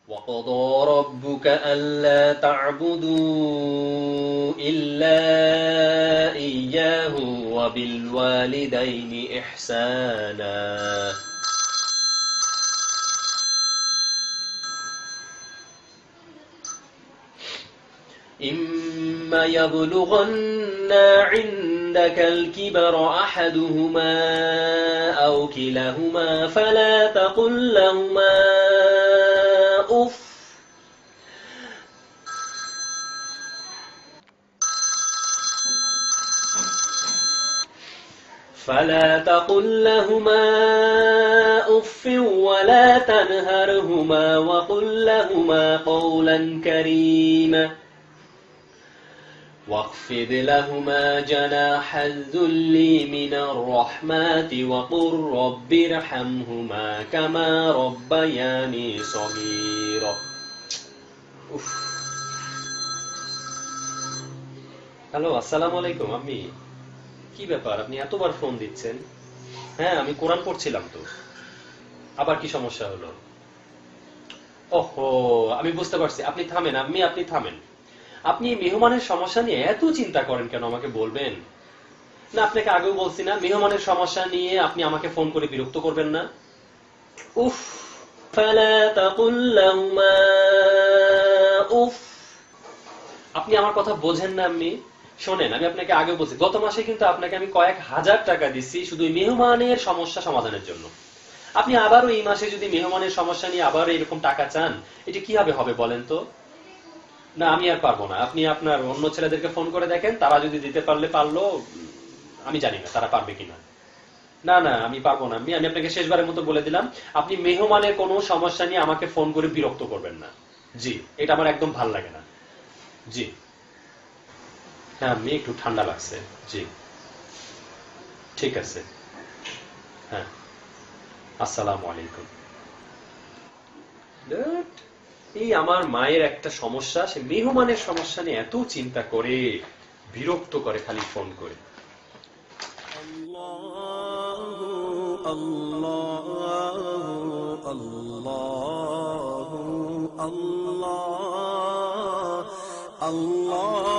وقضى ربك ألا تعبدوا إلا إياه وبالوالدين إحسانا إما يبلغن عندك الكبر أحدهما أو كلاهما فلا تقل لهما أف ولا تنهرهما وقل لهما قولا كريما واخفض لهما جناح الذل من الرحمة وقل رب ارحمهما كما ربياني صغيرا hello, আসসালামু আলাইকুম। আম্মি, কি ব্যাপার, আপনি এতবার ফোন দিচ্ছেন? হ্যাঁ, আমি কোরআন পড়ছিলাম তো। আবার কি সমস্যা হলো? ওহো, আমি বুঝতে পারছি। আপনি থামেন আম্মি, আপনি থামেন। আপনি মেহমানের সমস্যা নিয়ে এত চিন্তা করেন কেন, আমাকে বলবেন? না, আপনাকে আগেও বলছি না, মেহমানের সমস্যা নিয়ে আপনি আমাকে ফোন করে বিরক্ত করবেন না। উফ, ফালা তাকুল লাহুমা উফ। আপনি আমার কথা বোঝেন না আম্মি। শোনেন, আমি আপনাকে আগে বলছি, গত মাসে কিন্তু আপনাকে আমি কয়েক হাজার টাকা দিচ্ছি শুধু মেহমানের সমস্যা সমাধানের জন্য। আপনি আবারও এই মাসে যদি মেহমানের সমস্যা নিয়ে আবার এরকম টাকা চান, এটা কিভাবে হবে বলেন তো? না, আমি আর পারবো না। আপনি আপনার অন্য ছেলেদেরকে ফোন করে দেখেন, তারা যদি দিতে পারলে পারলো, আমি জানি না তারা পারবে কিনা। না না, আমি পারবো না। আমি আপনাকে শেষবারের মতো বলে দিলাম, আপনি মেহমানের কোনো সমস্যা নিয়ে আমাকে ফোন করে বিরক্ত করবেন না। জি, এটা আমার একদম ভাল লাগে না। জি হ্যাঁ, আমি একটু ঠান্ডা লাগছে। জি, ঠিক আছে। হ্যাঁ, আসসালামু আলাইকুম। এই আমার মায়ের একটা সমস্যা, সে মেহমানের সমস্যা নিয়ে এত চিন্তা করে, বিরক্ত করে খালি ফোন করে। الله الله الله الله